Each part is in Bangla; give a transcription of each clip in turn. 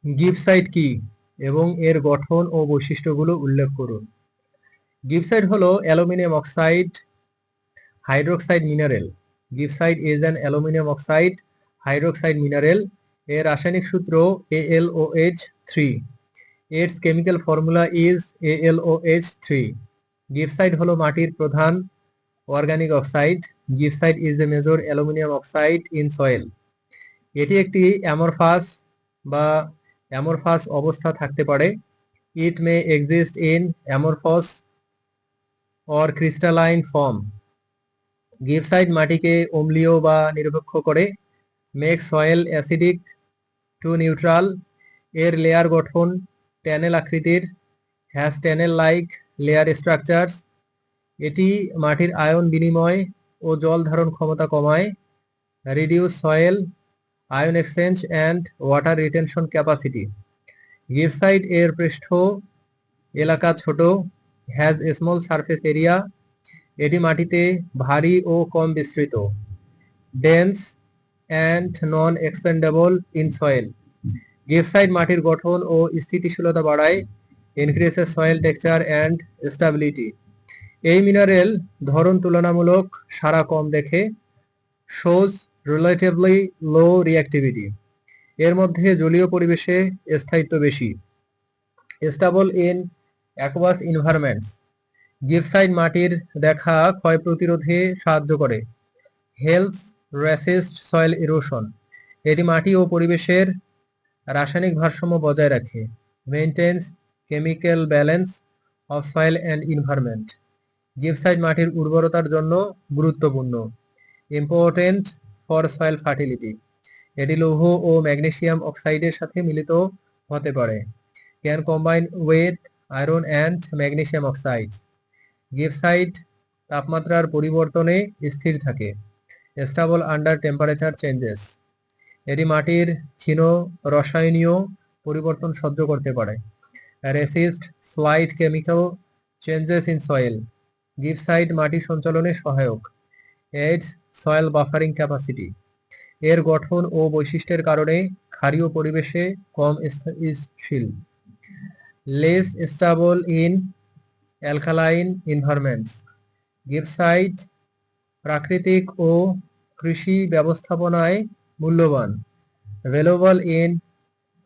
গিবসাইট কি এবং এর গঠন ও বৈশিষ্ট্যগুলো উল্লেখ করুন। গিবসাইট হলো aluminium oxide hydroxide mineral. Gibbsite is an aluminium oxide hydroxide mineral. এর রাসায়নিক সূত্র AlOH3। এর কেমিক্যাল ফর্মুলা ইজ AlOH3। গিবসাইট হলো মাটির প্রধান organic oxide. Gibbsite is a major aluminium oxide in soil. এটি একটি অ্যামরফাস অবস্থা থাকতে পারে। It may exist in amorphous or crystalline form. Gibbsite মাটিকে অম্লীয় বা নিরপেক্ষ করে। Make soil acidic to neutral. এর লেয়ার গঠন ট্যানেল আকৃতির। Has tunnel like layer structures. এটি মাটির আয়ন বিনিময় ও জল ধারণ ক্ষমতা কমায়। Reduce soil ion exchange and water retention capacity. Gibbsite এর পৃষ্ঠ এলাকা ছোট। Has small surface area. এটি মাটিতে ভারী ও কম বিস্তৃত। Dense and non expendable in soil. Gibbsite মাটির গঠন ও স্থিতিশীলতা বাড়ায়। Increases soil texture and stability. এই মিনারেল ধরন তুলনামূলক সারা কম দেখে। Shows relatively low reactivity. এর মধ্যে জলীয় পরিবেশে স্থায়িত্ব বেশি। Stable in aqueous environments. Gibbsite মাটির দেখা ক্ষয় প্রতিরোধে সাহায্য করে। Helps resist soil erosion. এটি মাটি ও পরিবেশের রাসায়নিক ভারসাম্য বজায় রাখে। Maintains chemical balance of soil and environment. Gibbsite মাটির উর্বরতার জন্য গুরুত্বপূর্ণ। Important for soil fertility. এটি লৌহ ও ম্যাগনেসিয়াম অক্সাইডের সাথে মিলিত হতে পারে। Can combine with iron and magnesium oxides. Gibbsite তাপমাত্রার পরিবর্তনে স্থির থাকে। Stable under temperature changes. এটি মাটির ক্ষীণ রসায়নীয় পরিবর্তন সহ্য করতে পারে। Resist slight chemical changes in soil. Gibbsite মাটি সঞ্চালনে সহায়ক। Aids soil buffering capacity. এর গঠন ও বৈশিষ্ট্যের কারণে ক্ষারীয় পরিবেশে কম স্থিতিশীল। Less stable in alkaline environments. Gibbsite প্রাকৃতিক ও কৃষি ব্যবস্থাপনায় মূল্যবান। Valuable in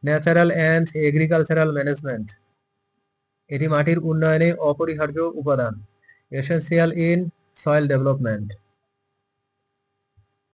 natural and agricultural management. এটি মাটির উন্নয়নে অপরিহার্য উপাদান। Essential in soil development.